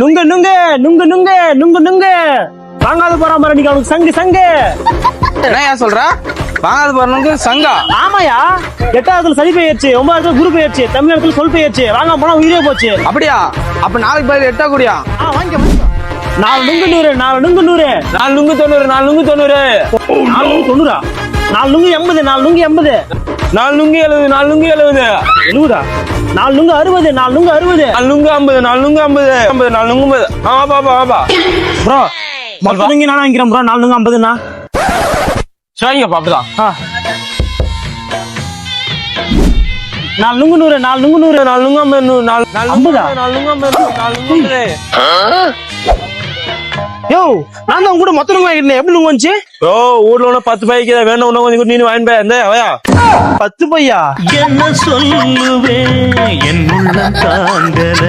நுங்கு நுங்கு நுங்கு நுங்கு நுங்கு நுங்கு வாங்காத போறான் பாரு இன்னைக்கு அவனுக்கு சங்கு சங்கு. என்ன சொல்ற? வாங்காத போறவனுக்கு சங்கா? ஆமாயா, 8ஆவதுல சனி பெயர்ச்சி, 9ஆவதுல குரு பெயர்ச்சி, தமிழ்நாட்டுல சொல் பெயர்ச்சி. வாங்க போனா உயிரே போச்சு. அப்படியா? அப்ப நாளைக்கு பதில் 8 கூடியா? வாங்க 4 நுங்கு 100, 4 நுங்கு 100, 4 நுங்கு 90, 4 நுங்கு 90, 4 நுங்கு 90, 4 நுங்கு 80, 4 நுங்கு 80, 4 நுங்கு 70, 4 நுங்கு 70, 70, 4 நுங்கு 60, 4 நுங்கு 60, 4 நுங்கு 50, 4 நுங்கு 50, 4 நுங்கு 50. வாப்பா. ப்ரோ மொத்த நுங்கு நானும் வாங்கிக்கிறேன் ப்ரோ. 4 நுங்கு 50ண்ணா. சரிங்கப்பா, அப்படிதான். 4 நுங்கு 100, 4 நுங்கு 100, 4 நுங்கு 50, 4 நுங்கு 50, 4 நுங்கு 50, 4 நுங்கு 50. யோ நான் தான் கூட மொத்த நுங்கு வாங்கிட்டேன். எப்படி நுங்கு வந்துச்சு? ஓ, ஊர்ல ஒண்ணு 10 பைக்கு வேணும், ஒண்ணு கொஞ்சம் நீ வாங்கி போய் இந்த வயா 10 பையா? என்ன சொல்லுவேன் என்னுள்ள தாங்கல